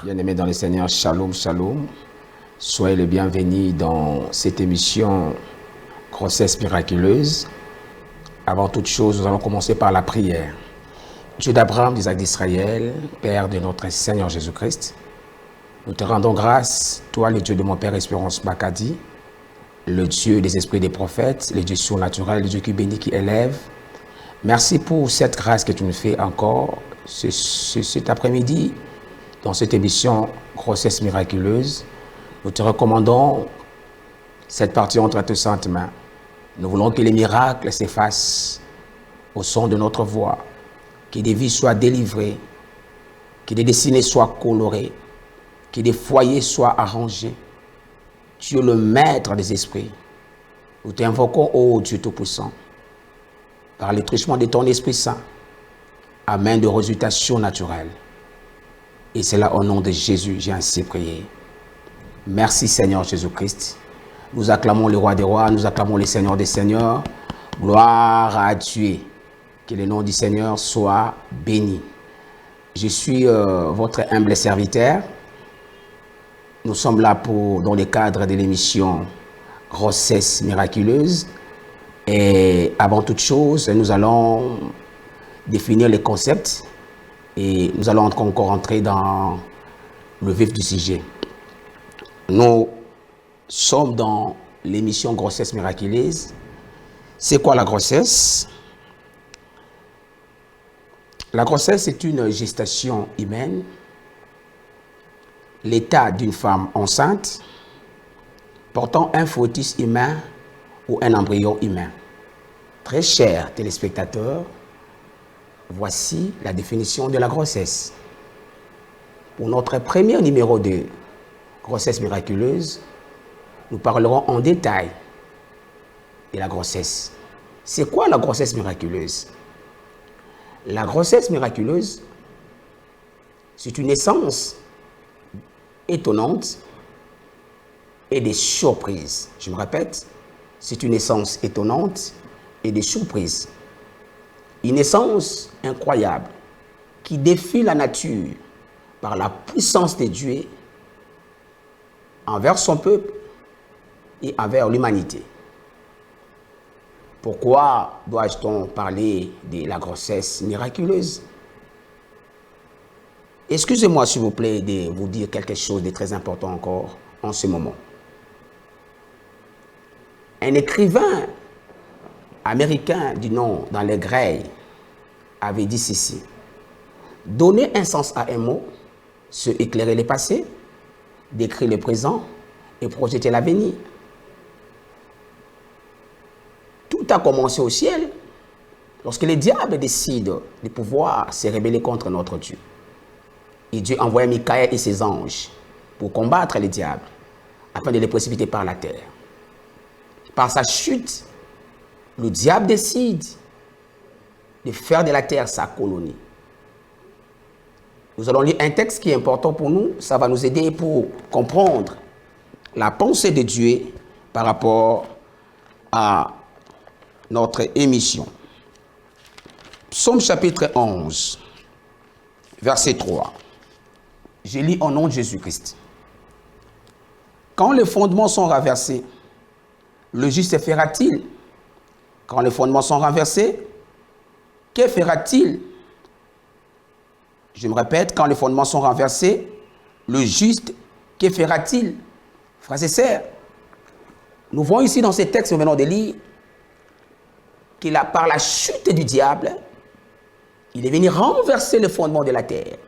Bien-aimés dans le Seigneur, shalom, shalom. Soyez les bienvenus dans cette émission Grossesse miraculeuse. Avant toute chose, nous allons commencer par la prière. Dieu d'Abraham, d'Isaac, d'Israël, Père de notre Seigneur Jésus-Christ, nous te rendons grâce, toi le Dieu de mon Père Espérance Makadi, le Dieu des esprits des prophètes, le Dieu surnaturel, le Dieu qui bénit, qui élève. Merci pour cette grâce que tu nous fais encore cet après-midi dans cette émission Grossesse miraculeuse. Nous te recommandons cette partie entre tes saintes mains. Nous voulons que les miracles s'effacent au son de notre voix, que des vies soient délivrées, que des destinées soient colorées, que des foyers soient arrangés. Tu es le maître des esprits. Nous t'invoquons, ô Dieu Tout-Puissant, par le truchement de ton Esprit Saint, amen de résultats surnaturels. Et c'est là au nom de Jésus, j'ai ainsi prié. Merci Seigneur Jésus-Christ. Nous acclamons le Roi des Rois, nous acclamons le Seigneur des Seigneurs. Gloire à Dieu. Que le nom du Seigneur soit béni. Je suis votre humble serviteur. Nous sommes là dans le cadre de l'émission Grossesse miraculeuse. Et avant toute chose, nous allons définir les concepts. Et nous allons encore entrer dans le vif du sujet. Nous sommes dans l'émission Grossesse miraculeuse. C'est quoi la grossesse? La grossesse est une gestation humaine, l'état d'une femme enceinte portant un fœtus humain ou un embryon humain. Très chers téléspectateurs, voici la définition de la grossesse. Pour notre premier numéro de Grossesse miraculeuse, nous parlerons en détail de la grossesse. C'est quoi la grossesse miraculeuse? La grossesse miraculeuse, c'est une naissance étonnante et des surprises. Je me répète, c'est une naissance étonnante et des surprises. Une naissance incroyable qui défie la nature par la puissance de Dieu envers son peuple et envers l'humanité. Pourquoi doit-on parler de la grossesse miraculeuse? Excusez-moi s'il vous plaît de vous dire quelque chose de très important encore en ce moment. Un écrivain américain du nom d'Alain Gray avait dit ceci: donner un sens à un mot, c'est éclairer le passé, décrire le présent et projeter l'avenir. Tout a commencé au ciel lorsque le diable décide de pouvoir se rebeller contre notre Dieu. Et Dieu envoya Michael et ses anges pour combattre le diable afin de les précipiter par la terre. Par sa chute, le diable décide de faire de la terre sa colonie. Nous allons lire un texte qui est important pour nous. Ça va nous aider pour comprendre la pensée de Dieu par rapport à notre émission. Psaume chapitre 11, verset 3. Je lis au nom de Jésus-Christ. Quand les fondements sont renversés, le juste fera-t-il? Quand les fondements sont renversés, que fera-t-il? Je me répète, quand les fondements sont renversés, le juste, que fera-t-il? Frères et sœurs, nous voyons ici dans ces textes que nous venons de lire, qu'il a, par la chute du diable, il est venu renverser le fondement de la terre.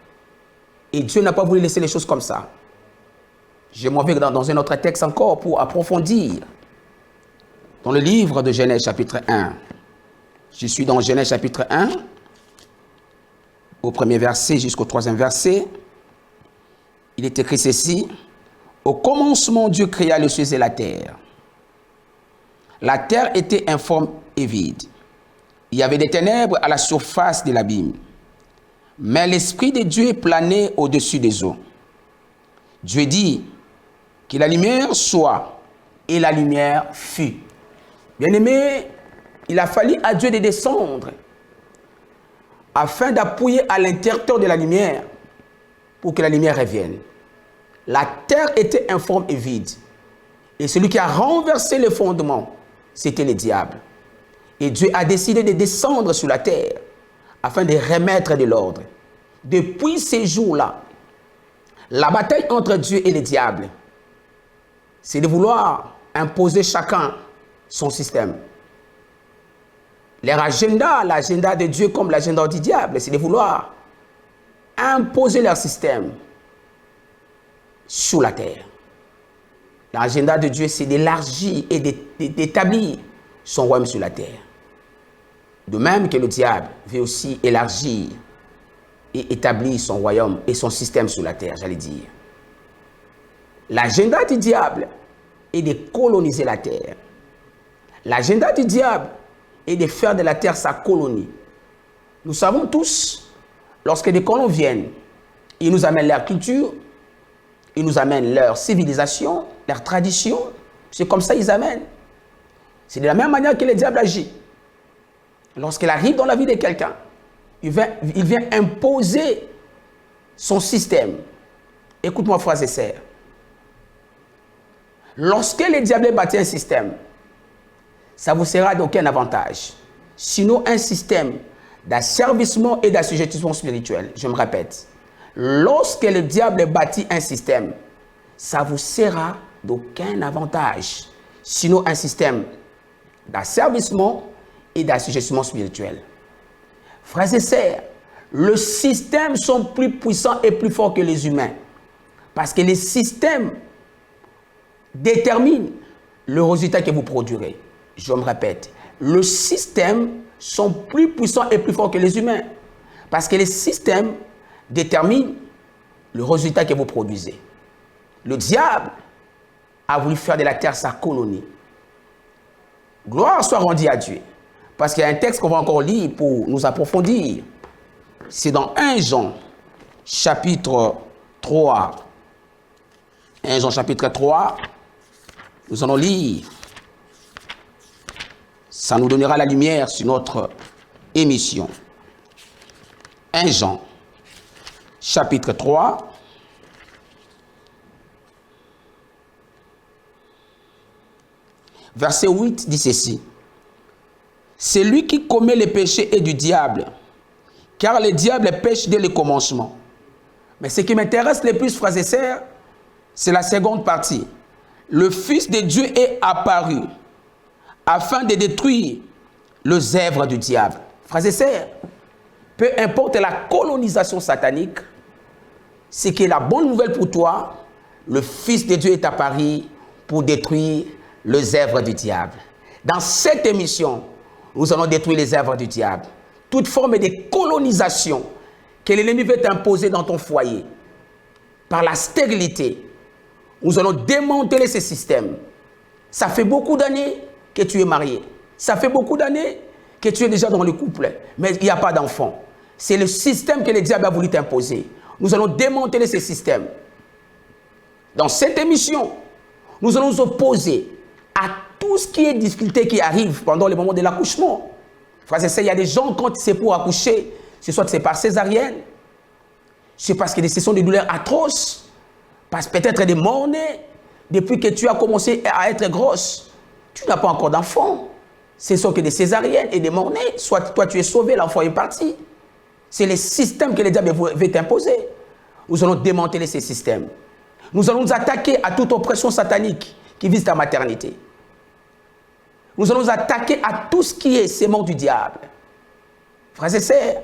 Et Dieu n'a pas voulu laisser les choses comme ça. Je m'en vais dans un autre texte encore pour approfondir. Dans le livre de Genèse chapitre 1. Je suis dans Genèse chapitre 1, au premier verset jusqu'au troisième verset. Il est écrit ceci: au commencement, Dieu créa les cieux et la terre. La terre était informe et vide. Il y avait des ténèbres à la surface de l'abîme. Mais l'Esprit de Dieu planait au-dessus des eaux. Dieu dit que la lumière soit, et la lumière fut. Bien-aimé, il a fallu à Dieu de descendre afin d'appuyer à l'interrupteur de la lumière pour que la lumière revienne. La terre était informe et vide. Et celui qui a renversé le fondement, c'était le diable. Et Dieu a décidé de descendre sur la terre afin de remettre de l'ordre. Depuis ces jours-là, la bataille entre Dieu et le diable, c'est de vouloir imposer chacun son système. Leur agenda, l'agenda de Dieu comme l'agenda du diable, c'est de vouloir imposer leur système sur la terre. L'agenda de Dieu, c'est d'élargir et d'établir son royaume sur la terre. De même que le diable veut aussi élargir et établir son royaume et son système sur la terre, j'allais dire. L'agenda du diable est de coloniser la terre. L'agenda du diable est de faire de la terre sa colonie. Nous savons tous, lorsque des colons viennent, ils nous amènent leur culture, ils nous amènent leur civilisation, leur tradition. C'est comme ça qu'ils amènent. C'est de la même manière que le diable agit. Lorsqu'il arrive dans la vie de quelqu'un, il vient imposer son système. Écoute-moi, frères et sœurs. Lorsque le diable bâtit un système, ça vous sera d'aucun avantage. Sinon, un système d'asservissement et d'assujettissement spirituel. Je me répète. Lorsque le diable bâtit un système, ça vous sera d'aucun avantage. Sinon, un système d'asservissement et d'assujettissement spirituel. Frères et sœurs, les systèmes sont plus puissants et plus forts que les humains. Parce que les systèmes déterminent le résultat que vous produirez. Je me répète, les systèmes sont plus puissants et plus forts que les humains. Parce que les systèmes déterminent le résultat que vous produisez. Le diable a voulu faire de la terre sa colonie. Gloire soit rendue à Dieu. Parce qu'il y a un texte qu'on va encore lire pour nous approfondir. C'est dans 1 Jean, chapitre 3. 1 Jean, chapitre 3. Nous allons lire. Ça nous donnera la lumière sur notre émission. 1 Jean, chapitre 3. Verset 8 dit ceci. C'est lui qui commet les péchés est du diable, car le diable pêche dès le commencement. Mais ce qui m'intéresse le plus, frères et sœurs, c'est la seconde partie. Le Fils de Dieu est apparu afin de détruire les œuvres du diable. Frères et sœurs, peu importe la colonisation satanique, ce qui est la bonne nouvelle pour toi, le Fils de Dieu est apparu pour détruire les œuvres du diable. Dans cette émission, nous allons détruire les œuvres du diable. Toute forme de colonisation que l'ennemi veut t'imposer dans ton foyer, par la stérilité, nous allons démanteler ce système. Ça fait beaucoup d'années que tu es marié. Ça fait beaucoup d'années que tu es déjà dans le couple, mais il n'y a pas d'enfant. C'est le système que le diable a voulu t'imposer. Nous allons démanteler ce système. Dans cette émission, nous allons nous opposer à tout ce qui est difficulté qui arrive pendant le moment de l'accouchement. Frères et sœurs, il y a des gens, quand c'est pour accoucher, soit c'est par césarienne, c'est parce que ce sont des douleurs atroces, parce peut-être des morts-nés, depuis que tu as commencé à être grosse, tu n'as pas encore d'enfant. Ce sont que des césariennes et des morts-nés. Soit toi tu es sauvé, l'enfant est parti. C'est le système que le diable veut t'imposer. Nous allons démanteler ces systèmes. Nous allons nous attaquer à toute oppression satanique qui vise ta maternité. Nous allons nous attaquer à tout ce qui est sémence du diable. Frères et sœurs,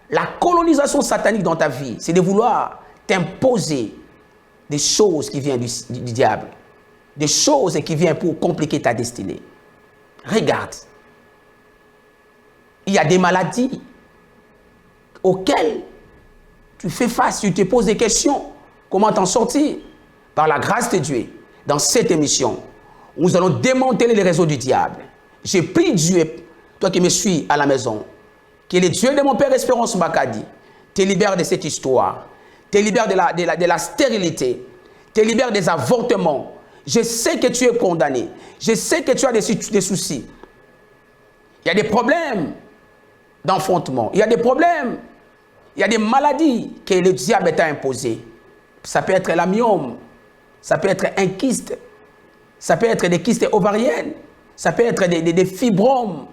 la colonisation satanique dans ta vie, c'est de vouloir t'imposer des choses qui viennent du diable. Des choses qui viennent pour compliquer ta destinée. Regarde. Il y a des maladies auxquelles tu fais face, tu te poses des questions. Comment t'en sortir? Par la grâce de Dieu, dans cette émission, nous allons démanteler les réseaux du diable. J'ai pris Dieu, toi qui me suis à la maison, qui est le Dieu de mon Père Espérance Makadi, te libère de cette histoire, te libère de la stérilité, te libère des avortements. Je sais que tu es condamné. Je sais que tu as des soucis. Il y a des problèmes d'enfantement. Il y a des problèmes. Il y a des maladies que le diable t'a imposées. Ça peut être l'amiome. Ça peut être un kyste. Ça peut être des kystes ovariennes. Ça peut être des fibromes.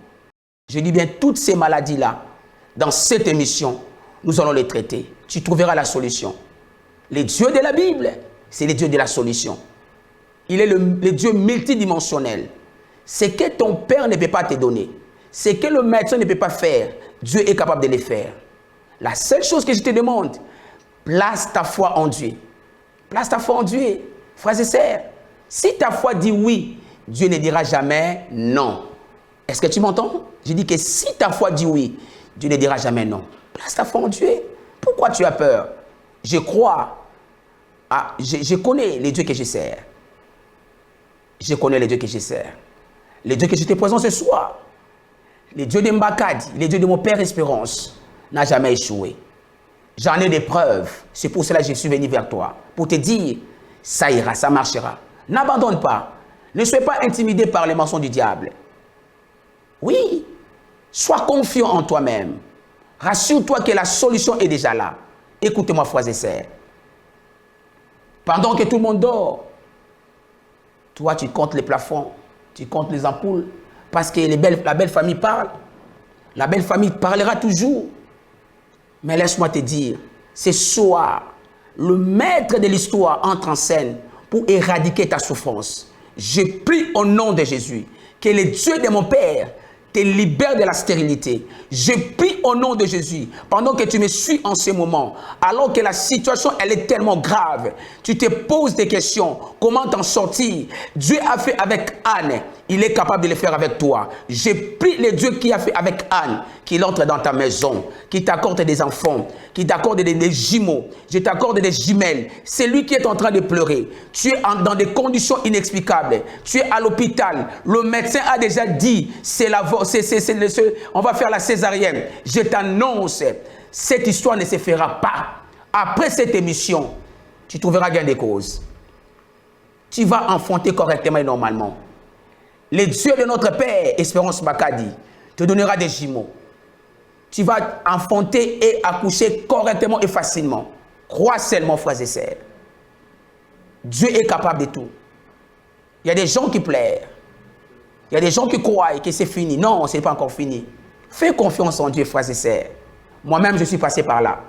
Je dis bien toutes ces maladies-là. Dans cette émission, nous allons les traiter. Tu trouveras la solution. Le Dieu de la Bible, c'est le Dieu de la solution. Il est le Dieu multidimensionnel. Ce que ton père ne peut pas te donner, ce que le médecin ne peut pas faire, Dieu est capable de le faire. La seule chose que je te demande, place ta foi en Dieu. Place ta foi en Dieu, frères et sœurs. Si ta foi dit oui, Dieu ne dira jamais non. Est-ce que tu m'entends? Je dis que si ta foi dit oui, Dieu ne dira jamais non. Place ta foi en Dieu. Pourquoi tu as peur? Je crois. Je connais les dieux que je sers. Je connais les dieux que je sers. Les dieux que je te présente ce soir. Les dieux de Mbakadi, les dieux de mon Père Espérance, n'a jamais échoué. J'en ai des preuves. C'est pour cela que je suis venu vers toi. Pour te dire, ça ira, ça marchera. N'abandonne pas. Ne sois pas intimidé par les mensonges du diable. Oui, sois confiant en toi-même. Rassure-toi que la solution est déjà là. Écoutez-moi, frères et sœurs. Pendant que tout le monde dort, toi, tu comptes les plafonds, tu comptes les ampoules, parce que la belle famille parle. La belle famille parlera toujours. Mais laisse-moi te dire, ce soir, le maître de l'histoire entre en scène pour éradiquer ta souffrance. Je prie au nom de Jésus que le Dieu de mon Père te libère de la stérilité. Je prie au nom de Jésus, pendant que tu me suis en ce moment, alors que la situation elle est tellement grave, tu te poses des questions, comment t'en sortir? Dieu a fait avec Anne, il est capable de le faire avec toi. Je prie le Dieu qui a fait avec Anne, qu'il entre dans ta maison, qu'il t'accorde des enfants, qu'il t'accorde des jumeaux, je t'accorde des jumelles. C'est lui qui est en train de pleurer. Tu es dans des conditions inexplicables. Tu es à l'hôpital. Le médecin a déjà dit, on va faire la césarienne. Je t'annonce, cette histoire ne se fera pas. Après cette émission, tu trouveras gain de cause. Tu vas enfanter correctement et normalement. Le Dieu de notre Père, Espérance Mbakadi, te donnera des jumeaux. Tu vas enfanter et accoucher correctement et facilement. Crois seulement, frères et sœurs. Dieu est capable de tout. Il y a des gens qui pleurent. Il y a des gens qui croient que c'est fini. Non, ce n'est pas encore fini. Fais confiance en Dieu, frères et sœurs. Moi-même, je suis passé par là.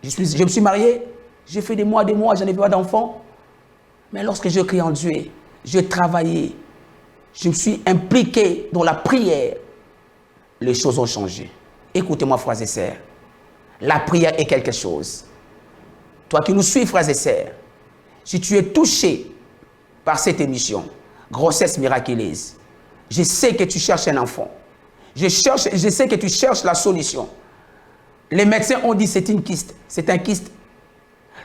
Je me suis marié. J'ai fait des mois, je n'ai pas d'enfant. Mais lorsque je crie en Dieu, j'ai travaillé. Je me suis impliqué dans la prière. Les choses ont changé. Écoutez-moi, frères et sœurs. La prière est quelque chose. Toi qui nous suis, frères et sœurs, si tu es touché par cette émission, grossesse miraculeuse, je sais que tu cherches un enfant. Je sais que tu cherches la solution. Les médecins ont dit c'est une kyste, c'est un kyste.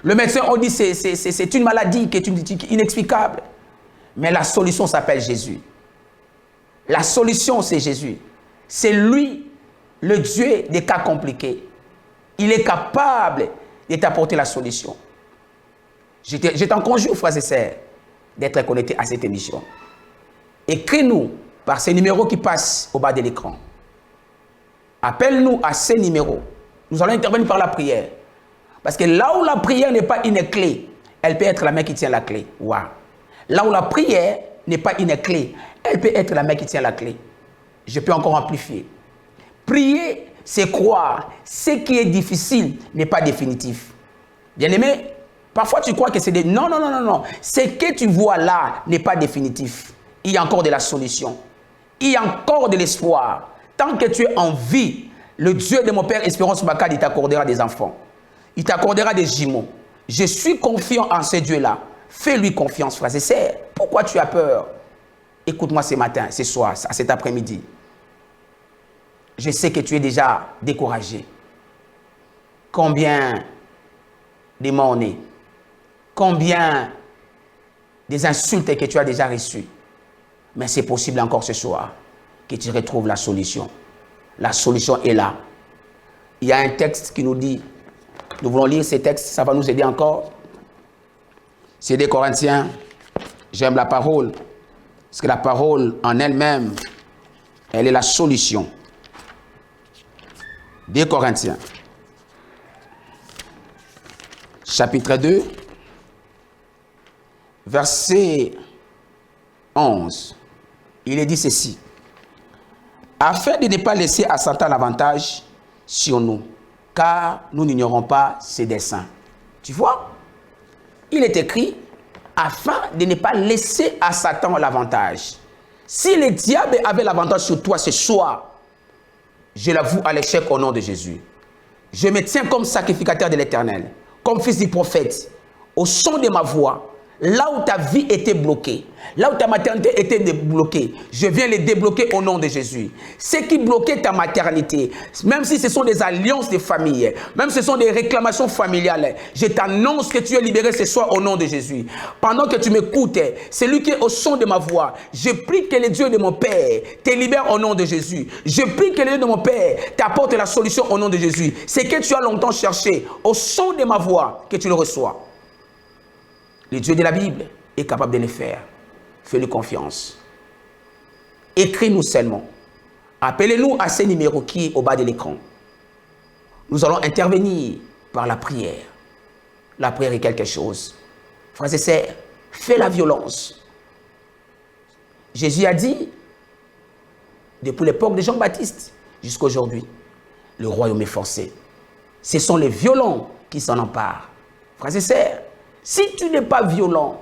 Le médecin ont dit c'est une maladie qui est inexplicable. Mais la solution s'appelle Jésus. La solution, c'est Jésus. C'est lui, le Dieu des cas compliqués. Il est capable de t'apporter la solution. Je t'en conjure, frères et sœurs, d'être connectés à cette émission. Écris-nous par ces numéros qui passent au bas de l'écran. Appelle-nous à ces numéros. Nous allons intervenir par la prière. Parce que là où la prière n'est pas une clé, elle peut être la main qui tient la clé. Wow. Là où la prière n'est pas une clé, elle peut être la main qui tient la clé. Je peux encore amplifier. Prier, c'est croire. Ce qui est difficile n'est pas définitif. Bien-aimé, parfois tu crois que c'est des... Non, non, non, non, non. Ce que tu vois là n'est pas définitif. Il y a encore de la solution. Il y a encore de l'espoir. Tant que tu es en vie, le Dieu de mon Père Espérance Mbakadi t'accordera des enfants. Il t'accordera des jumeaux. Je suis confiant en ce Dieu-là. Fais-lui confiance, frères et sœurs. Pourquoi tu as peur? Écoute-moi ce matin, ce soir, cet après-midi. Je sais que tu es déjà découragé. Combien de morts-nés, combien des insultes que tu as déjà reçues. Mais c'est possible encore ce soir que tu retrouves la solution. La solution est là. il y a un texte qui nous dit, nous voulons lire ces textes, ça va nous aider encore. C'est des Corinthiens, j'aime la parole, parce que la parole en elle-même, elle est la solution. Des Corinthiens, chapitre 2, verset 11, il est dit ceci. Afin de ne pas laisser à Satan l'avantage sur nous, car nous n'ignorons pas ses desseins. Tu vois, il est écrit, afin de ne pas laisser à Satan l'avantage. Si le diable avait l'avantage sur toi ce soir, je l'avoue à l'échec au nom de Jésus. Je me tiens comme sacrificateur de l'Éternel, comme fils du prophète, au son de ma voix. Là où ta vie était bloquée, là où ta maternité était débloquée, je viens les débloquer au nom de Jésus. Ce qui bloquait ta maternité, même si ce sont des alliances de famille, même si ce sont des réclamations familiales, je t'annonce que tu es libéré ce soir au nom de Jésus. Pendant que tu m'écoutes, celui qui est au son de ma voix, je prie que le Dieu de mon Père te libère au nom de Jésus. Je prie que le Dieu de mon Père t'apporte la solution au nom de Jésus. Ce que tu as longtemps cherché, au son de ma voix, que tu le reçois. Le Dieu de la Bible est capable de le faire. Fais-lui confiance. Écris-nous seulement. Appelez-nous à ce numéro qui est au bas de l'écran. Nous allons intervenir par la prière. La prière est quelque chose. Frères et sœurs, fais la violence. Jésus a dit, depuis l'époque de Jean-Baptiste jusqu'à aujourd'hui, le royaume est forcé. Ce sont les violents qui s'en emparent. Frères et sœurs, si tu n'es pas violent,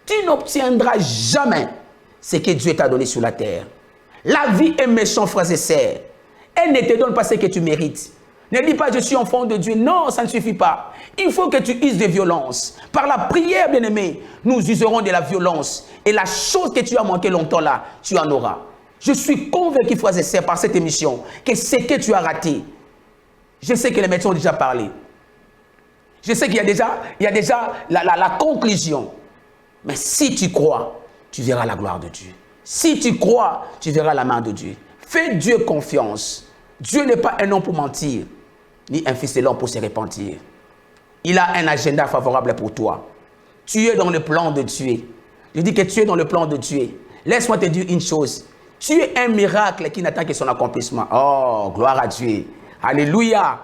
tu n'obtiendras jamais ce que Dieu t'a donné sur la terre. La vie est méchante, frères et sœurs. Elle ne te donne pas ce que tu mérites. Ne dis pas, je suis enfant de Dieu. Non, ça ne suffit pas. Il faut que tu uses de violence. Par la prière, bien-aimé, nous userons de la violence. Et la chose que tu as manqué longtemps là, tu en auras. Je suis convaincu, frères et sœurs, par cette émission, que ce que tu as raté, je sais que les médecins ont déjà parlé. Je sais qu'il y a déjà la conclusion. Mais si tu crois, tu verras la gloire de Dieu. Si tu crois, tu verras la main de Dieu. Fais Dieu confiance. Dieu n'est pas un homme pour mentir, ni un fils de l'homme pour se repentir. Il a un agenda favorable pour toi. Tu es dans le plan de Dieu. Je dis que tu es dans le plan de Dieu. Laisse-moi te dire une chose. Tu es un miracle qui n'attend que son accomplissement. Oh, gloire à Dieu. Alléluia.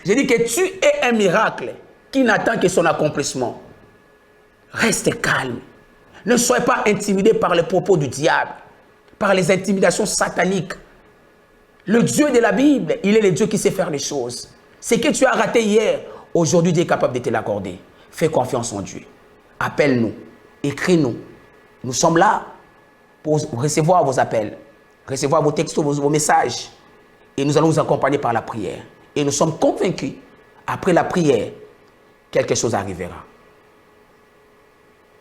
Je dis que tu es un miracle qui n'attend que son accomplissement. Reste calme. Ne sois pas intimidé par les propos du diable, par les intimidations sataniques. Le Dieu de la Bible, il est le Dieu qui sait faire les choses. Ce que tu as raté hier, aujourd'hui Dieu est capable de te l'accorder. Fais confiance en Dieu. Appelle-nous, écris-nous. Nous sommes là pour recevoir vos appels, recevoir vos textos, vos messages. Et nous allons vous accompagner par la prière. Et nous sommes convaincus, après la prière, quelque chose arrivera.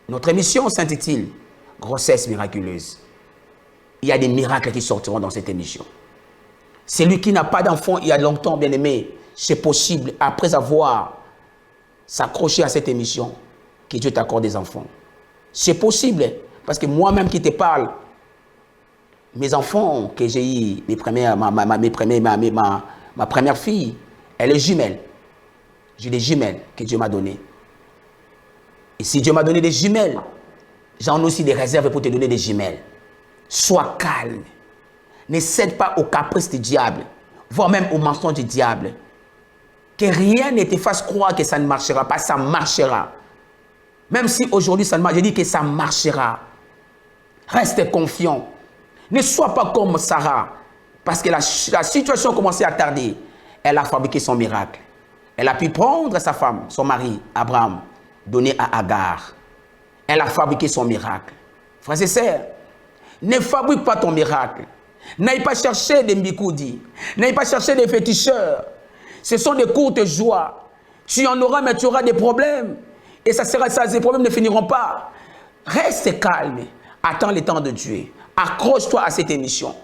Notre émission s'intitule « Grossesse miraculeuse ». Il y a des miracles qui sortiront dans cette émission. Celui qui n'a pas d'enfant il y a longtemps, bien aimé, c'est possible, après avoir s'accroché à cette émission, que Dieu t'accorde des enfants. C'est possible, parce que moi-même qui te parle, mes enfants que j'ai eu, ma première fille, elle est jumelle. J'ai des jumelles que Dieu m'a données. Et si Dieu m'a donné des jumelles, j'en ai aussi des réserves pour te donner des jumelles. Sois calme. Ne cède pas aux caprices du diable, voire même aux mensonges du diable. Que rien ne te fasse croire que ça ne marchera pas, ça marchera. Même si aujourd'hui ça ne marche, je dis que ça marchera. Reste confiant. Ne sois pas comme Sarah, parce que la situation a commencé à tarder. Elle a fabriqué son miracle. Elle a pu prendre sa femme, son mari, Abraham, donner à Agar. Elle a fabriqué son miracle. Frères et sœurs, ne fabrique pas ton miracle. N'aille pas chercher des mbikoudi. N'aille pas chercher des féticheurs. Ce sont des courtes joies. Tu en auras, mais tu auras des problèmes. Et ces problèmes ne finiront pas. Reste calme. Attends le temps de Dieu. Accroche-toi à cette émission.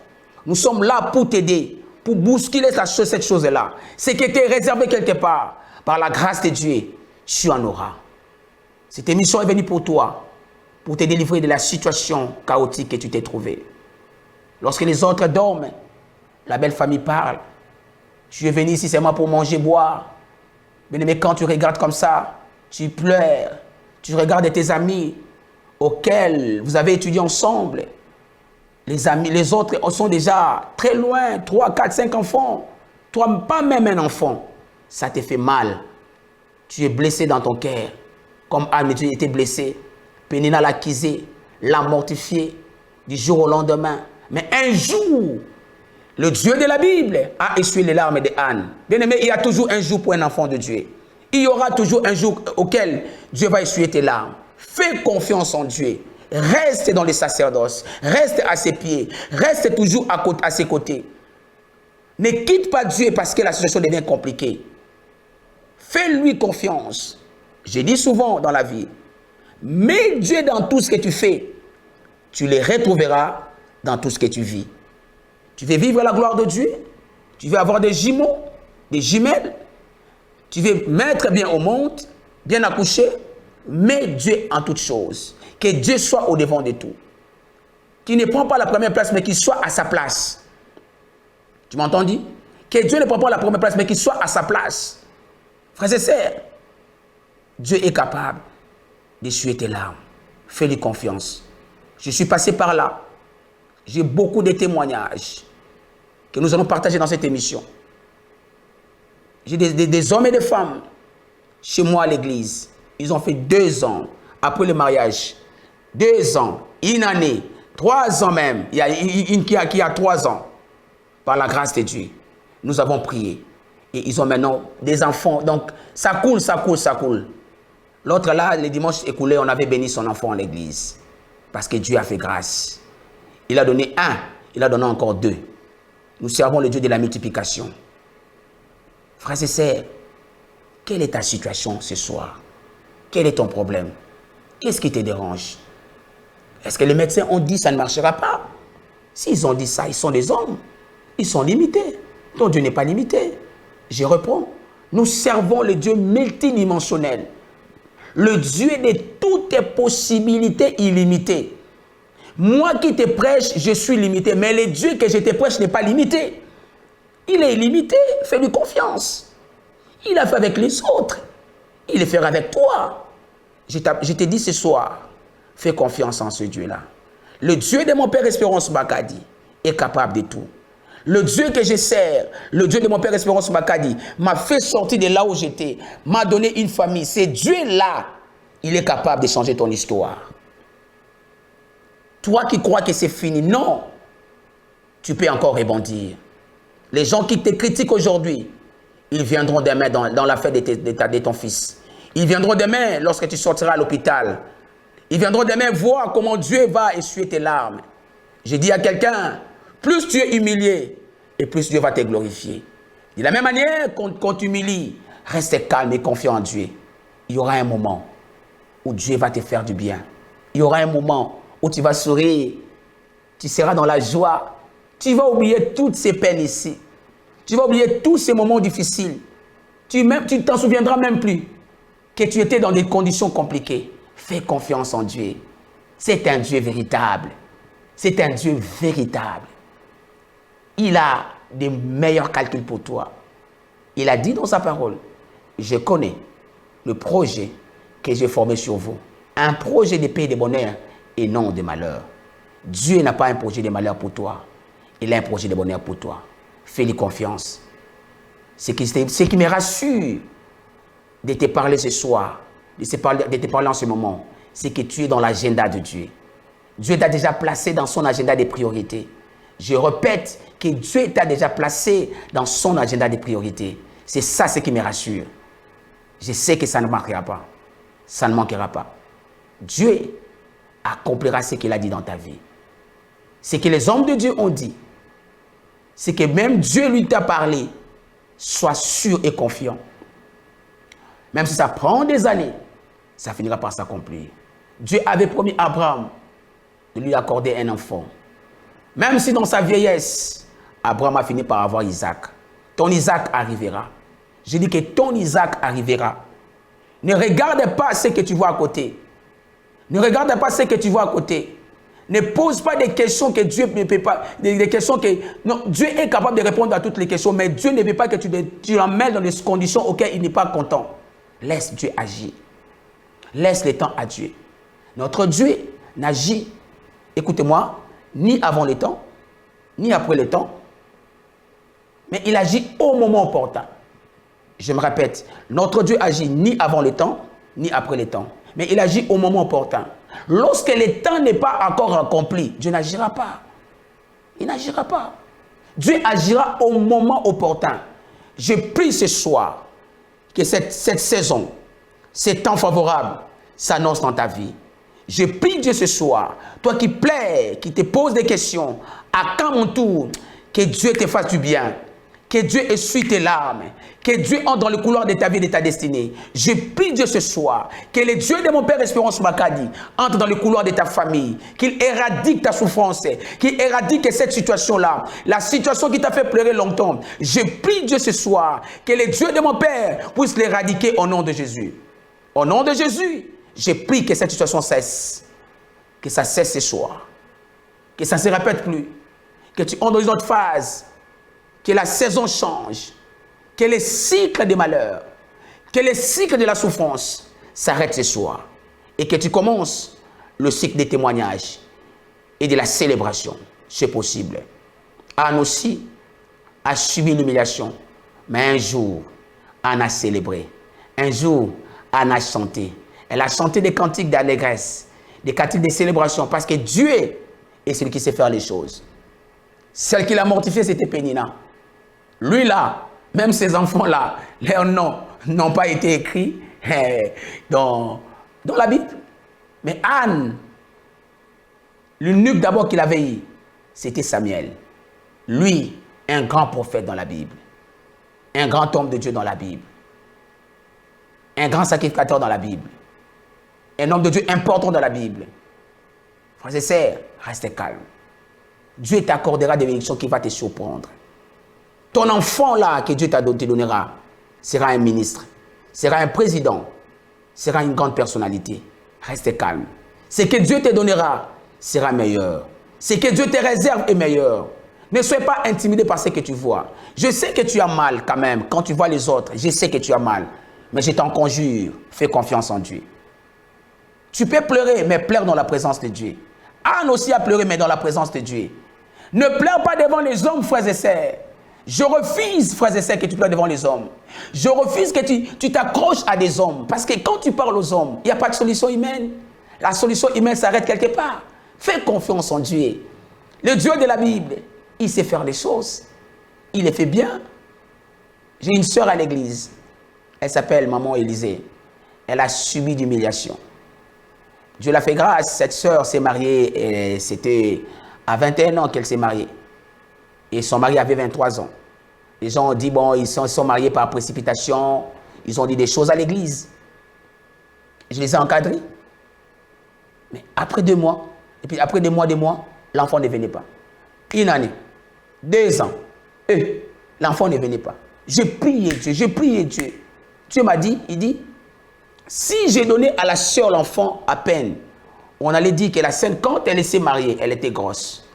Nous sommes là pour t'aider, pour bousculer cette chose-là. Ce qui était réservé quelque part, par la grâce de Dieu, tu en auras. Cette émission est venue pour toi, pour te délivrer de la situation chaotique que tu t'es trouvé. Lorsque les autres dorment, la belle famille parle. Tu es venu ici seulement pour manger, boire. Bien-aimé, quand tu regardes comme ça, tu pleures. Tu regardes tes amis auxquels vous avez étudié ensemble. Les amis, les autres sont déjà très loin, 3, 4, 5 enfants. Toi, pas même un enfant. Ça te fait mal. Tu es blessé dans ton cœur. Comme Anne, tu étais blessé. Pénina l'a accusé, l'a mortifié du jour au lendemain. Mais un jour, le Dieu de la Bible a essuyé les larmes de Anne. Bien aimé, il y a toujours un jour pour un enfant de Dieu. Il y aura toujours un jour auquel Dieu va essuyer tes larmes. Fais confiance en Dieu. Reste dans les sacerdoces. Reste à ses pieds. Reste toujours à ses côtés. Ne quitte pas Dieu parce que la situation devient compliquée. Fais-lui confiance. Je dis souvent dans la vie, mets Dieu dans tout ce que tu fais. Tu les retrouveras dans tout ce que tu vis. Tu veux vivre la gloire de Dieu? Tu veux avoir des jumeaux, des jumelles? Tu veux mettre bien au monde, bien accoucher? Mets Dieu en toutes choses. Que Dieu soit au devant de tout. Qu'il ne prend pas la première place, mais qu'il soit à sa place. Tu m'entends dire? Que Dieu ne prend pas la première place, mais qu'il soit à sa place. Frères et sœurs, Dieu est capable d'essuyer tes larmes. Fais-lui confiance. Je suis passé par là. J'ai beaucoup de témoignages que nous allons partager dans cette émission. J'ai des hommes et des femmes chez moi à l'église. Ils ont fait 2 ans après le mariage. 2 ans, 1 année, 3 ans même. Il y a une qui a 3 ans. Par la grâce de Dieu, nous avons prié. Et ils ont maintenant des enfants. Donc, ça coule, ça coule, ça coule. L'autre là, les dimanches écoulés, on avait béni son enfant à l'église. Parce que Dieu a fait grâce. Il a donné 1, il a donné encore 2. Nous servons le Dieu de la multiplication. Frères et sœurs, quelle est ta situation ce soir? Quel est ton problème? Qu'est-ce qui te dérange? Est-ce que les médecins ont dit que ça ne marchera pas? S'ils ont dit ça, ils sont des hommes. Ils sont limités. Ton Dieu n'est pas limité. Je reprends. Nous servons le Dieu multidimensionnel. Le Dieu de toutes possibilités illimitées. Moi qui te prêche, je suis limité. Mais le Dieu que je te prêche n'est pas limité. Il est illimité. Fais-lui confiance. Il a fait avec les autres. Il le fera avec toi. Je te dis ce soir, fais confiance en ce Dieu-là. Le Dieu de mon Père Espérance Makadi est capable de tout. Le Dieu que je sers, le Dieu de mon Père Espérance Makadi, m'a fait sortir de là où j'étais, m'a donné une famille. Ce Dieu-là, il est capable de changer ton histoire. Toi qui crois que c'est fini, non. Tu peux encore rebondir. Les gens qui te critiquent aujourd'hui, ils viendront demain dans la fête de ton fils. Ils viendront demain lorsque tu sortiras à l'hôpital. Ils viendront demain voir comment Dieu va essuyer tes larmes. J'ai dit à quelqu'un, plus tu es humilié, et plus Dieu va te glorifier. De la même manière qu'on t'humilie, reste calme et confiant en Dieu. Il y aura un moment où Dieu va te faire du bien. Il y aura un moment où tu vas sourire. Tu seras dans la joie. Tu vas oublier toutes ces peines ici. Tu vas oublier tous ces moments difficiles. Tu t'en souviendras même plus que tu étais dans des conditions compliquées. Fais confiance en Dieu. C'est un Dieu véritable. C'est un Dieu véritable. Il a des meilleurs calculs pour toi. Il a dit dans sa parole, je connais le projet que j'ai formé sur vous. Un projet de paix et de bonheur et non de malheur. Dieu n'a pas un projet de malheur pour toi. Il a un projet de bonheur pour toi. Fais-lui confiance. Ce qui me rassure de te parler ce soir, de te parler en ce moment, c'est que tu es dans l'agenda de Dieu. Dieu t'a déjà placé dans son agenda des priorités. Je répète que Dieu t'a déjà placé dans son agenda des priorités. C'est ça ce qui me rassure. Je sais que ça ne manquera pas. Ça ne manquera pas. Dieu accomplira ce qu'il a dit dans ta vie. Ce que les hommes de Dieu ont dit, c'est que même Dieu lui t'a parlé. Sois sûr et confiant. Même si ça prend des années, ça finira par s'accomplir. Dieu avait promis à Abraham de lui accorder un enfant. Même si dans sa vieillesse, Abraham a fini par avoir Isaac. Ton Isaac arrivera. Je dis que ton Isaac arrivera. Ne regarde pas ce que tu vois à côté. Ne regarde pas ce que tu vois à côté. Ne pose pas des questions que Dieu ne peut pas, des questions que... Non, Dieu est capable de répondre à toutes les questions, mais Dieu ne veut pas que tu l'emmènes dans des conditions auxquelles il n'est pas content. Laisse Dieu agir. Laisse le temps à Dieu. Notre Dieu n'agit, écoutez-moi, ni avant le temps, ni après le temps, mais il agit au moment opportun. Je me répète, notre Dieu agit ni avant le temps, ni après le temps, mais il agit au moment opportun. Lorsque le temps n'est pas encore accompli, Dieu n'agira pas. Il n'agira pas. Dieu agira au moment opportun. Je prie ce soir que cette saison, ces temps favorables s'annoncent dans ta vie. Je prie Dieu ce soir, toi qui pleures, qui te poses des questions, à quand mon tour, que Dieu te fasse du bien, que Dieu essuie tes larmes, que Dieu entre dans le couloir de ta vie et de ta destinée. Je prie Dieu ce soir, que le Dieu de mon Père Espérance Makadi entre dans le couloir de ta famille, qu'il éradique ta souffrance, qu'il éradique cette situation-là, la situation qui t'a fait pleurer longtemps. Je prie Dieu ce soir, que le Dieu de mon Père puisse l'éradiquer au nom de Jésus. Au nom de Jésus, je prie que cette situation cesse, que ça cesse ce soir, que ça ne se répète plus, que tu entres dans une autre phase, que la saison change, que le cycle des malheurs, que le cycle de la souffrance s'arrête ce soir et que tu commences le cycle des témoignages et de la célébration. C'est possible. Anne aussi a subi l'humiliation, mais un jour, Anne a célébré. Un jour, Anne a chanté. Elle a chanté des cantiques d'allégresse, des cantiques de célébration, parce que Dieu est celui qui sait faire les choses. Celle qui l'a mortifiée, c'était Pénina. Lui là, même ses enfants-là, leurs noms n'ont pas été écrits dans la Bible. Mais Anne, l'eunuque d'abord qu'il avait eu, c'était Samuel. Lui, un grand prophète dans la Bible. Un grand homme de Dieu dans la Bible. Un grand sacrificateur dans la Bible. Un homme de Dieu important dans la Bible. Frères et sœurs, restez calme. Dieu t'accordera des bénédictions qui vont te surprendre. Ton enfant là que Dieu te donnera sera un ministre, sera un président, sera une grande personnalité. Reste calme. Ce que Dieu te donnera sera meilleur. Ce que Dieu te réserve est meilleur. Ne sois pas intimidé par ce que tu vois. Je sais que tu as mal quand même. Quand tu vois les autres, je sais que tu as mal. Mais je t'en conjure, fais confiance en Dieu. Tu peux pleurer, mais pleure dans la présence de Dieu. Anne aussi a pleuré, mais dans la présence de Dieu. Ne pleure pas devant les hommes, frères et sœurs. Je refuse, frères et sœurs, que tu pleures devant les hommes. Je refuse que tu t'accroches à des hommes. Parce que quand tu parles aux hommes, il n'y a pas de solution humaine. La solution humaine s'arrête quelque part. Fais confiance en Dieu. Le Dieu de la Bible, il sait faire les choses. Il les fait bien. J'ai une sœur à l'église. Elle s'appelle Maman Élisée. Elle a subi d'humiliation. Dieu l'a fait grâce. Cette sœur s'est mariée. C'était à 21 ans qu'elle s'est mariée. Et son mari avait 23 ans. Les gens ont dit, bon, ils sont mariés par précipitation. Ils ont dit des choses à l'église. Je les ai encadrés. Mais après 2 mois, et puis après des mois, l'enfant ne venait pas. 1 année, 2 ans, et l'enfant ne venait pas. J'ai prié Dieu. Dieu m'a dit, il dit, si j'ai donné à la sœur l'enfant à peine, on allait dire que la scène, quand elle s'est mariée, elle était grosse.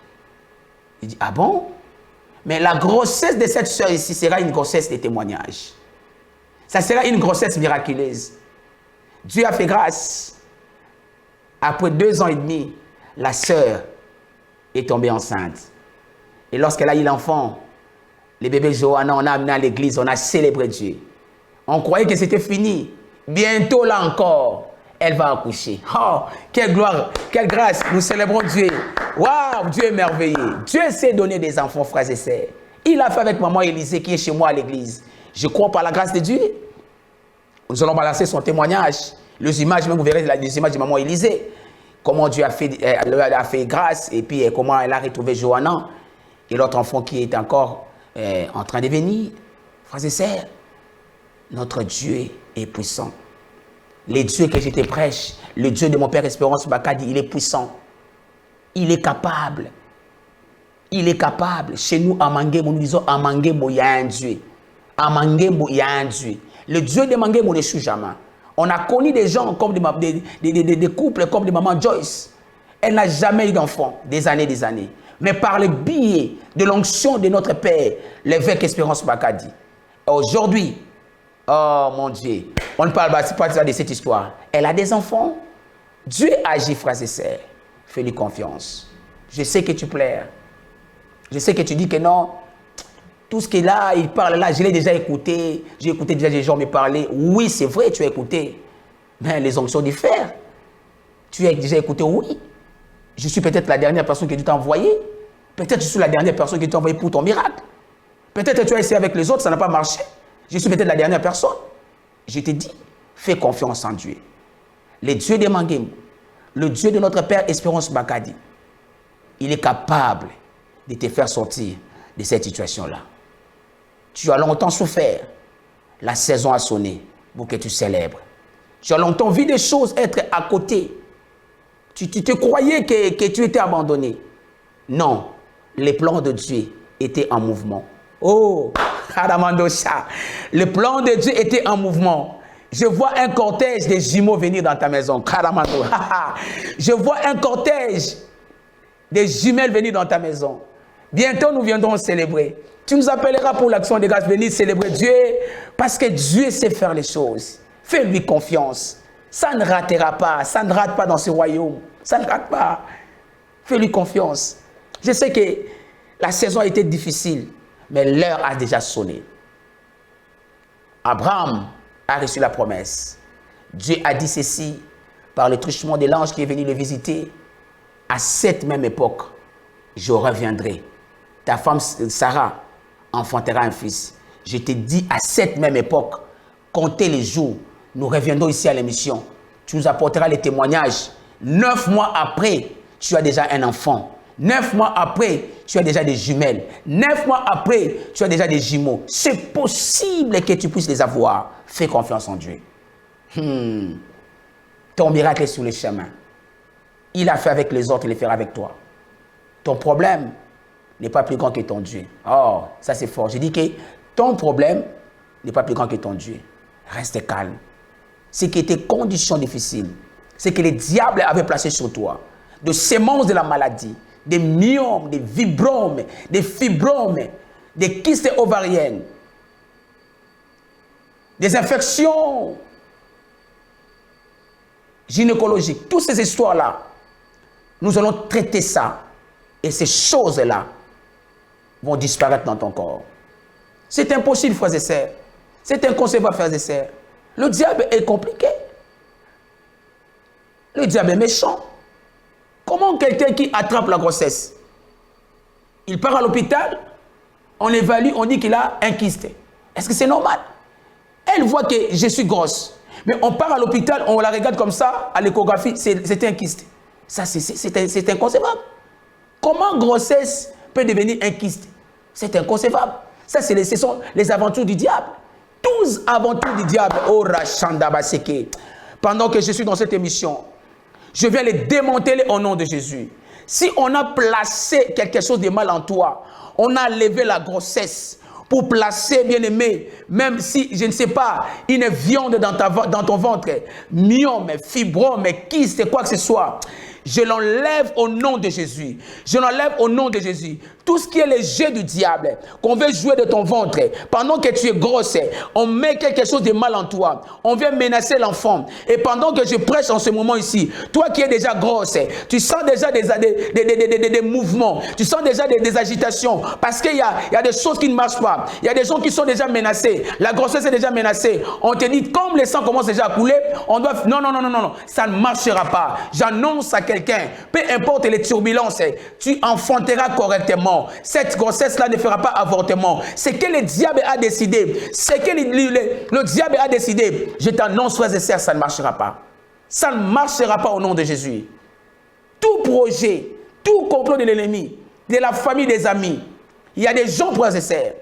Il dit, ah bon? Mais la grossesse de cette sœur ici sera une grossesse de témoignage. Ça sera une grossesse miraculeuse. Dieu a fait grâce. Après 2 ans et demi, la sœur est tombée enceinte. Et lorsqu'elle a eu l'enfant, le bébé Johanna, on a amené à l'église, on a célébré Dieu. On croyait que c'était fini. Bientôt là encore, elle va accoucher. Oh, quelle gloire, quelle grâce, nous célébrons Dieu. Waouh, Dieu est merveilleux. Dieu sait donner des enfants, frères et sœurs. Il a fait avec maman Élisée qui est chez moi à l'église. Je crois par la grâce de Dieu. Nous allons balancer son témoignage. Les images, même vous verrez les images de maman Élisée. Comment Dieu a fait grâce et puis comment elle a retrouvé Johanna et l'autre enfant qui est encore en train de venir. Frères et sœurs, notre Dieu est puissant. Le Dieu que je te prêche, le Dieu de mon Père Espérance Makadi, il est puissant. Il est capable. Il est capable. Chez nous, à Mangemo, nous disons à Mangemo, il y a un Dieu. À Mangemo, il y a un Dieu. Le Dieu de Mangemo ne joue jamais. On a connu des gens comme des couples comme des mamans Joyce. Elle n'a jamais eu d'enfant, des années. Mais par le biais de l'onction de notre Père, l'évêque Espérance Makadi, aujourd'hui, oh mon Dieu, on ne parle pas de cette histoire. Elle a des enfants. Dieu agit, frères et sœurs. Fais-lui confiance. Je sais que tu pleures. Je sais que tu dis que non. Tout ce qu'il a, il parle là, je l'ai déjà écouté. J'ai écouté déjà des gens me parler. Oui, c'est vrai, tu as écouté. Mais les onctions diffèrent. Tu as déjà écouté, oui. Je suis peut-être la dernière personne que Dieu t'a envoyée. Peut-être je suis la dernière personne que Dieu t'a envoyée pour ton miracle. Peut-être tu as essayé avec les autres, ça n'a pas marché. Je suis peut-être la dernière personne. Je te dis, fais confiance en Dieu. Le Dieu de Mangem, le Dieu de notre Père Espérance Makadi, il est capable de te faire sortir de cette situation-là. Tu as longtemps souffert. La saison a sonné pour que tu célèbres. Tu as longtemps vu des choses être à côté. Tu te croyais que tu étais abandonné. Non, les plans de Dieu étaient en mouvement. Oh, Karamandosha, le plan de Dieu était en mouvement. Je vois un cortège de jumeaux venir dans ta maison. Karamando. Je vois un cortège de jumelles venir dans ta maison. Bientôt, nous viendrons célébrer. Tu nous appelleras pour l'action de grâce, venir célébrer Dieu, parce que Dieu sait faire les choses. Fais-lui confiance. Ça ne ratera pas. Ça ne rate pas dans ce royaume. Ça ne rate pas. Fais-lui confiance. Je sais que la saison a été difficile, mais l'heure a déjà sonné. Abraham a reçu la promesse. Dieu a dit ceci par le truchement de l'ange qui est venu le visiter. À cette même époque, je reviendrai. Ta femme Sarah enfantera un fils. Je te dis à cette même époque, comptez les jours, nous reviendrons ici à l'émission. Tu nous apporteras les témoignages. 9 mois après, tu as déjà un enfant. 9 mois après, tu as déjà des jumelles. 9 mois après, tu as déjà des jumeaux. C'est possible que tu puisses les avoir. Fais confiance en Dieu. Ton miracle est sur le chemin. Il a fait avec les autres, il le fera avec toi. Ton problème n'est pas plus grand que ton Dieu. Oh, ça c'est fort. Je dis que ton problème n'est pas plus grand que ton Dieu. Reste calme. Ce qui était condition difficile, c'est que le diable avait placé sur toi de semences de la maladie, des myomes, des vibromes, des fibromes, des kystes ovariennes, des infections gynécologiques. Toutes ces histoires-là, nous allons traiter ça. Et ces choses-là vont disparaître dans ton corps. C'est impossible, frères et sœurs. C'est inconcevable, frères et sœurs. Le diable est compliqué. Le diable est méchant. Comment quelqu'un qui attrape la grossesse, il part à l'hôpital, on évalue, on dit qu'il a un kyste. Est-ce que c'est normal? Elle voit que je suis grosse. Mais on part à l'hôpital, on la regarde comme ça, à l'échographie, c'est un kyste. Ça, c'est inconcevable. Comment grossesse peut devenir un kyste? C'est inconcevable. Ça, ce sont les aventures du diable. 12 aventures du diable. Oh, Rachanda Baseke. Pendant que je suis dans cette émission, je viens les démanteler au nom de Jésus. Si on a placé quelque chose de mal en toi, on a levé la grossesse pour placer, bien aimé, même si, je ne sais pas, une viande dans ton ventre, myome, fibrome, kyste, quoi que ce soit, je l'enlève au nom de Jésus. Je l'enlève au nom de Jésus. Tout ce qui est le jeu du diable, qu'on veut jouer de ton ventre, pendant que tu es grosse, on met quelque chose de mal en toi. On vient menacer l'enfant. Et pendant que je prêche en ce moment ici, toi qui es déjà grosse, tu sens déjà des mouvements. Tu sens déjà des agitations. Parce qu'il y a des choses qui ne marchent pas. Il y a des gens qui sont déjà menacés. La grossesse est déjà menacée. On te dit, comme le sang commence déjà à couler, on doit... Non. Ça ne marchera pas. J'annonce à quelqu'un, peu importe les turbulences, tu enfanteras correctement. Cette grossesse-là ne fera pas avortement. C'est que le diable a décidé. C'est que le diable a décidé. Je t'annonce, frères et sœurs, ça ne marchera pas. Ça ne marchera pas au nom de Jésus. Tout projet, tout complot de l'ennemi, de la famille, des amis, il y a des gens, frères et sœurs,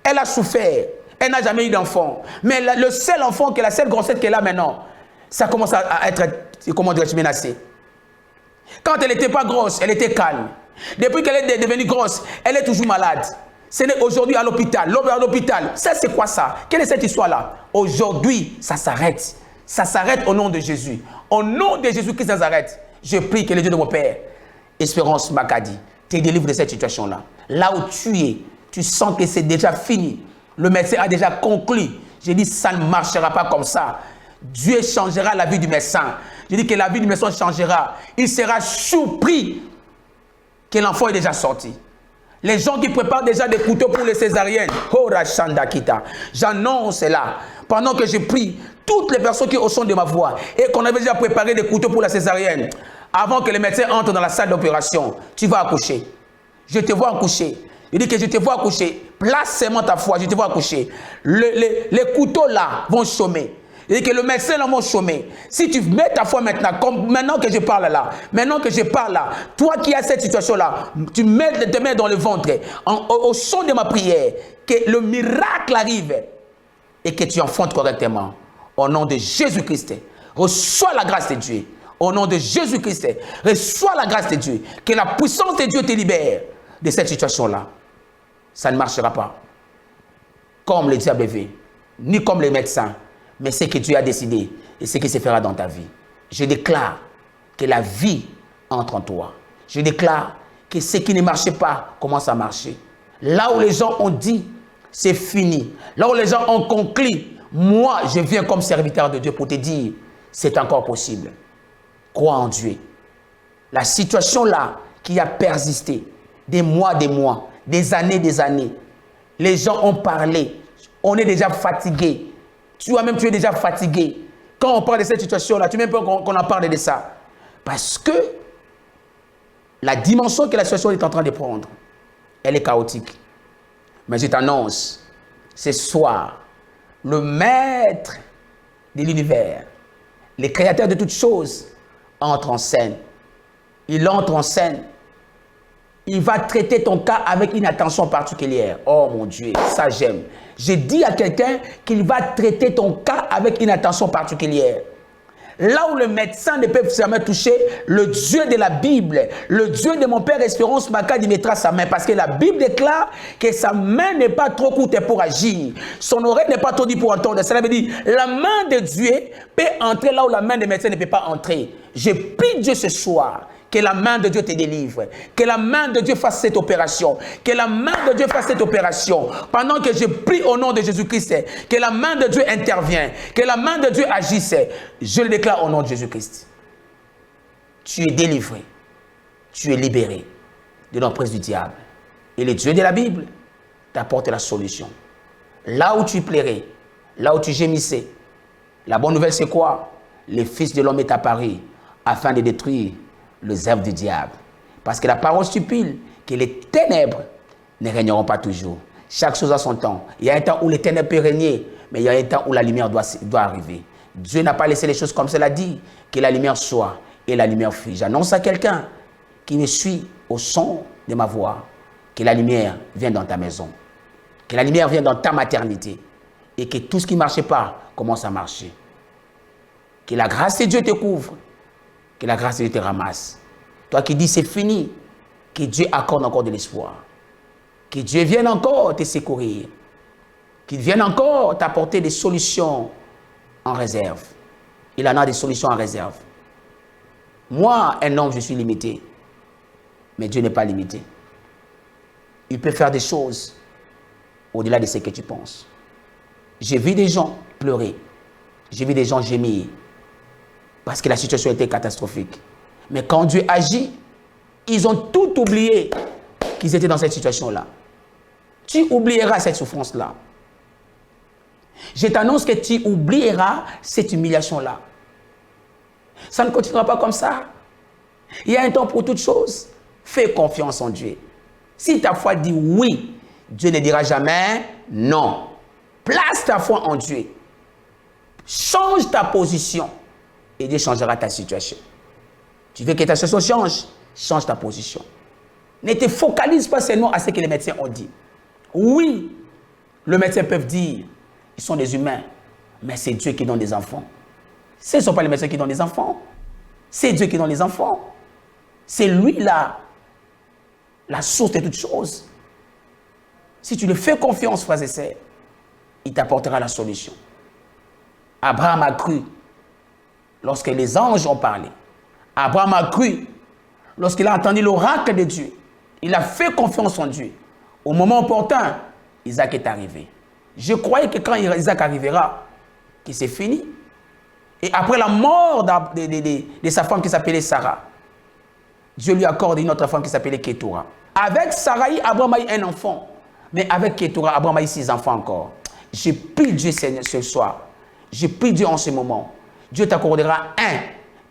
elle a souffert. Elle n'a jamais eu d'enfant. Mais le seul enfant, la seule grossesse qu'elle a maintenant, ça commence à être, comment dirais-je, menacé. Quand elle n'était pas grosse, elle était calme. Depuis qu'elle est devenue grosse, elle est toujours malade. Ce n'est aujourd'hui à l'hôpital. À l'hôpital. Ça, c'est quoi ça? Quelle est cette histoire-là? Aujourd'hui, ça s'arrête. Ça s'arrête au nom de Jésus. Au nom de Jésus-Christ, ça s'arrête. Je prie que le Dieu de mon Père, Espérance Makadi, te délivre de cette situation-là. Là où tu es, tu sens que c'est déjà fini. Le médecin a déjà conclu. Je dis, ça ne marchera pas comme ça. Dieu changera la vie du médecin. Je dis que la vie du médecin changera. Il sera surpris que l'enfant est déjà sorti. Les gens qui préparent déjà des couteaux pour les césariennes. Oh, Rachandakita. J'annonce là, pendant que je prie, toutes les personnes qui au son de ma voix et qu'on avait déjà préparé des couteaux pour la césarienne, avant que les médecins entrent dans la salle d'opération, tu vas accoucher. Je te vois accoucher. Il dit que je te vois accoucher. Place seulement ta foi, je te vois accoucher. Les couteaux là vont chômer. Il dit que le médecin là va chômer. Si tu mets ta foi maintenant, comme maintenant que je parle là, toi qui as cette situation là, tu mets tes mains dans le ventre, au son de ma prière, que le miracle arrive et que tu enfantes correctement. Au nom de Jésus-Christ, reçois la grâce de Dieu. Au nom de Jésus-Christ, reçois la grâce de Dieu. Que la puissance de Dieu te libère de cette situation-là. Ça ne marchera pas comme le diable veut, ni comme les médecins, mais ce que Dieu a décidé et ce qui se fera dans ta vie. Je déclare que la vie entre en toi. Je déclare que ce qui ne marchait pas commence à marcher. Là où les gens ont dit, c'est fini. Là où les gens ont conclu, moi, je viens comme serviteur de Dieu pour te dire, c'est encore possible. Crois en Dieu. La situation là qui a persisté, des mois, des années, les gens ont parlé, on est déjà fatigué. Tu es déjà fatigué. Quand on parle de cette situation-là, tu veux même pas qu'on en parle de ça. Parce que la dimension que la situation est en train de prendre, elle est chaotique. Mais je t'annonce, ce soir, le maître de l'univers, le créateur de toutes choses, entre en scène. Il entre en scène. Il va traiter ton cas avec une attention particulière. Oh mon Dieu, ça j'aime. Je dis à quelqu'un qu'il va traiter ton cas avec une attention particulière. Là où le médecin ne peut jamais toucher, le Dieu de la Bible, le Dieu de mon Père Espérance Makadi mettra sa main. Parce que la Bible déclare que sa main n'est pas trop courte pour agir. Son oreille n'est pas trop dite pour entendre. Cela veut dire la main de Dieu peut entrer là où la main des médecins ne peut pas entrer. Je prie Dieu ce soir que la main de Dieu te délivre, que la main de Dieu fasse cette opération, que la main de Dieu fasse cette opération. Pendant que je prie au nom de Jésus-Christ, que la main de Dieu intervienne, que la main de Dieu agisse, je le déclare au nom de Jésus-Christ. Tu es délivré, tu es libéré de l'emprise du diable. Et le Dieu de la Bible t'apporte la solution. Là où tu plairais, là où tu gémissais, la bonne nouvelle c'est quoi? Le Fils de l'homme est apparu afin de détruire les œuvres du diable. Parce que la parole stipule que les ténèbres ne régneront pas toujours. Chaque chose a son temps. Il y a un temps où les ténèbres peuvent régner, mais il y a un temps où la lumière doit arriver. Dieu n'a pas laissé les choses comme cela dit, que la lumière soit et la lumière fut. J'annonce à quelqu'un qui me suit au son de ma voix, que la lumière vienne dans ta maison, que la lumière vienne dans ta maternité et que tout ce qui ne marchait pas commence à marcher. Que la grâce de Dieu te couvre, que la grâce de Dieu te ramasse. Toi qui dis c'est fini, que Dieu accorde encore de l'espoir. Que Dieu vienne encore te secourir. Qu'il vienne encore t'apporter des solutions en réserve. Il en a des solutions en réserve. Moi, un homme, je suis limité. Mais Dieu n'est pas limité. Il peut faire des choses au-delà de ce que tu penses. J'ai vu des gens pleurer. J'ai vu des gens gémir. Parce que la situation était catastrophique. Mais quand Dieu agit, ils ont tout oublié qu'ils étaient dans cette situation-là. Tu oublieras cette souffrance-là. Je t'annonce que tu oublieras cette humiliation-là. Ça ne continuera pas comme ça. Il y a un temps pour toutes choses. Fais confiance en Dieu. Si ta foi dit oui, Dieu ne dira jamais non. Place ta foi en Dieu. Change ta position. Et Dieu changera ta situation. Tu veux que ta situation change? Change ta position. Ne te focalise pas seulement à ce que les médecins ont dit. Oui, les médecins peuvent dire, ils sont des humains, mais c'est Dieu qui donne des enfants. Ce ne sont pas les médecins qui donnent des enfants. C'est Dieu qui donne les enfants. C'est lui là, la source de toutes choses. Si tu lui fais confiance, frères et sœurs, il t'apportera la solution. Abraham a cru lorsque les anges ont parlé. Abraham a cru lorsqu'il a entendu l'oracle de Dieu. Il a fait confiance en Dieu. Au moment opportun, Isaac est arrivé. Je croyais que quand Isaac arrivera, que c'est fini. Et après la mort de sa femme qui s'appelait Sarah, Dieu lui accorde une autre femme qui s'appelait Ketura. Avec Sarai, Abraham a eu un enfant. Mais avec Ketura, Abraham a eu 6 enfants encore. Je prie Dieu ce soir. Je prie Dieu en ce moment. Dieu t'accordera 1.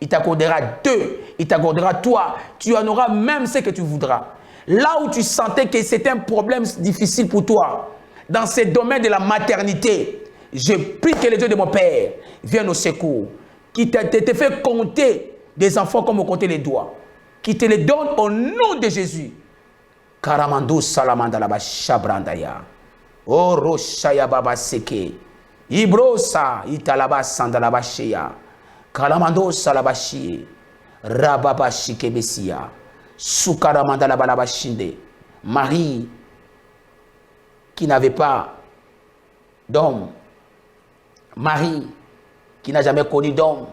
Il t'accordera 2. Il t'accordera 3. Tu en auras même ce que tu voudras. Là où tu sentais que c'était un problème difficile pour toi, dans ce domaine de la maternité, je prie que le Dieu de mon Père vienne au secours, qui te fait compter des enfants comme on comptait les doigts, qui te les donne au nom de Jésus. Karamando salamandalaba shabrandaya. Oro shaya baba seke. Ibrosa italaba sandalaba sheya. Kalamando salabashi. Rababa shikebesia. Sukaramandalaba labashinde. Marie qui n'avait pas d'homme. Marie qui n'a jamais connu d'homme.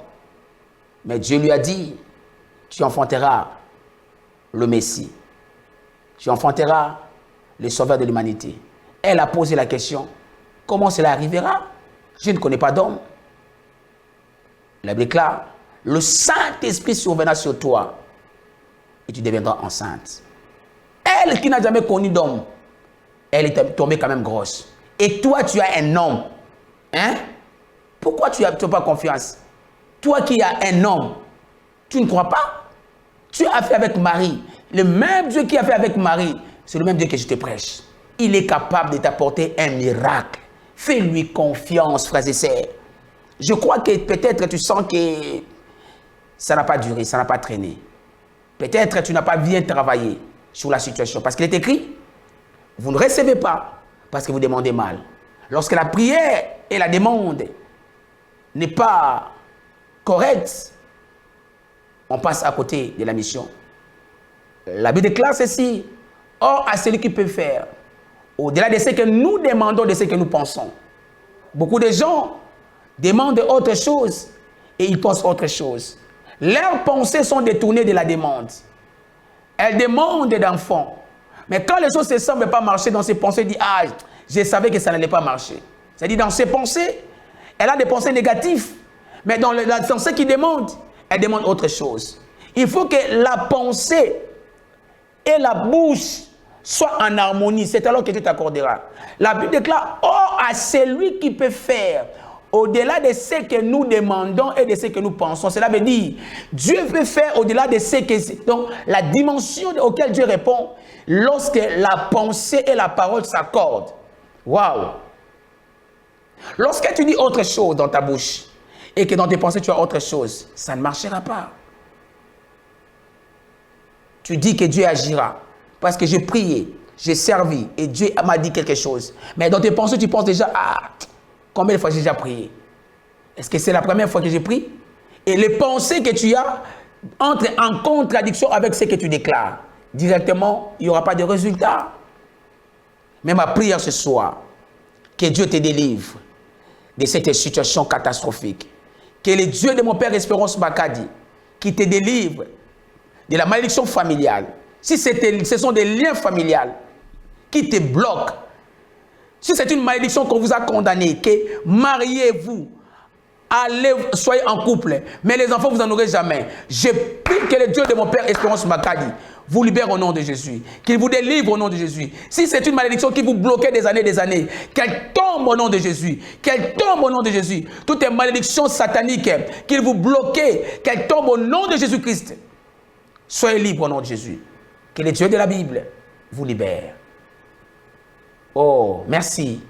Mais Dieu lui a dit, tu enfanteras le Messie. Tu enfanteras le sauveur de l'humanité. Elle a posé la question, comment cela arrivera? Je ne connais pas d'homme. La Bible déclare, le Saint-Esprit surviendra sur toi et tu deviendras enceinte. Elle qui n'a jamais connu d'homme, elle est tombée quand même grosse. Et toi, tu as un homme. Hein? Pourquoi tu n'as pas confiance? Toi qui as un homme, tu ne crois pas? Tu as fait avec Marie. Le même Dieu qui a fait avec Marie, c'est le même Dieu que je te prêche. Il est capable de t'apporter un miracle. Fais-lui confiance, frères et sœurs. Je crois que peut-être tu sens que ça n'a pas duré, ça n'a pas traîné. Peut-être tu n'as pas bien travaillé sur la situation. Parce qu'il est écrit, vous ne recevez pas parce que vous demandez mal. Lorsque la prière et la demande n'est pas correcte, on passe à côté de la mission. La Bible déclare ceci, or à celui qui peut faire, au-delà de ce que nous demandons, de ce que nous pensons. Beaucoup de gens demandent autre chose et ils pensent autre chose. Leurs pensées sont détournées de la demande. Elles demandent d'enfants. Mais quand les choses ne semblent pas marcher dans ses pensées, elle dit, ah, je savais que ça n'allait pas marcher. C'est-à-dire dans ses pensées, elle a des pensées négatives. Mais dans ce qu'il demande, elle demande autre chose. Il faut que la pensée et la bouche soient en harmonie. C'est alors que Dieu t'accordera. La Bible déclare, oh, à celui qui peut faire au-delà de ce que nous demandons et de ce que nous pensons. Cela veut dire, Dieu peut faire au-delà de ce que... Donc, la dimension auquel Dieu répond, lorsque la pensée et la parole s'accordent. Waouh! Lorsque tu dis autre chose dans ta bouche et que dans tes pensées tu as autre chose, ça ne marchera pas. Tu dis que Dieu agira parce que j'ai prié, j'ai servi et Dieu m'a dit quelque chose. Mais dans tes pensées, tu penses déjà, ah, combien de fois j'ai déjà prié? Est-ce que c'est la première fois que j'ai prié? Et les pensées que tu as entrent en contradiction avec ce que tu déclares. Directement, il n'y aura pas de résultat. Mais ma prière ce soir, que Dieu te délivre de cette situation catastrophique. Que le Dieu de mon Père Espérance Makadi, qui te délivre de la malédiction familiale. Si ce sont des liens familiales qui te bloquent, si c'est une malédiction qu'on vous a condamné, que mariez-vous, allez, soyez en couple, mais les enfants vous en aurez jamais. Je prie que le Dieu de mon Père Espérance Makadi vous libère au nom de Jésus, qu'il vous délivre au nom de Jésus. Si c'est une malédiction qui vous bloquait des années, qu'elle tombe au nom de Jésus, qu'elle tombe au nom de Jésus. Toutes les malédictions sataniques qui vous bloquaient, qu'elles tombent au nom de Jésus-Christ. Soyez libres au nom de Jésus. Que le Dieu de la Bible vous libère. Oh, merci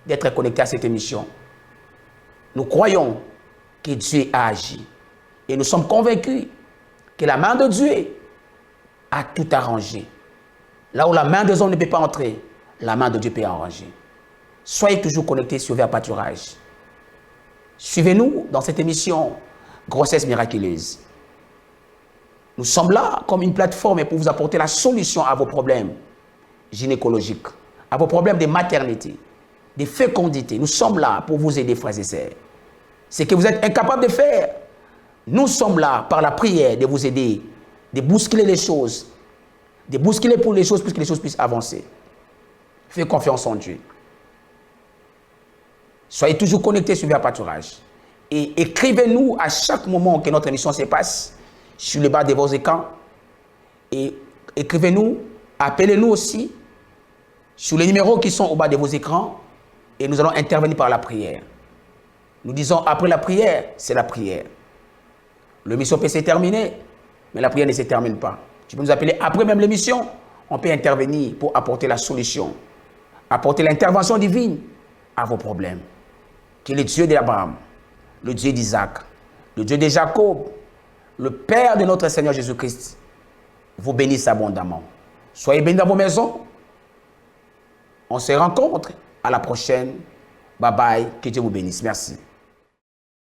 d'être connecté à cette émission. Nous croyons que Dieu a agi. Et nous sommes convaincus que la main de Dieu a tout arrangé. Là où la main des hommes ne peut pas entrer, la main de Dieu peut arranger. Soyez toujours connectés sur Vers Pâturage. Suivez-nous dans cette émission Grossesse miraculeuse. Nous sommes là comme une plateforme pour vous apporter la solution à vos problèmes gynécologiques, à vos problèmes de maternité, de fécondité. Nous sommes là pour vous aider, frères et sœurs. Ce que vous êtes incapables de faire, Nous sommes là, par la prière, de vous aider, de bousculer les choses, de bousculer pour les choses, pour que les choses puissent avancer. Faites confiance en Dieu. Soyez toujours connectés sur Via Pâturage. Et écrivez-nous à chaque moment que notre émission se passe sur le bas de vos écrans. Et écrivez-nous, appelez-nous aussi sur les numéros qui sont au bas de vos écrans. Et nous allons intervenir par la prière. Nous disons, après la prière, c'est la prière. L'émission peut se terminer, mais la prière ne se termine pas. Tu peux nous appeler après même l'émission. On peut intervenir pour apporter la solution, apporter l'intervention divine à vos problèmes. Que le Dieu d'Abraham, le Dieu d'Isaac, le Dieu de Jacob, le Père de notre Seigneur Jésus-Christ, vous bénisse abondamment. Soyez bénis dans vos maisons. On se rencontre à la prochaine. Bye bye. Que Dieu vous bénisse. Merci.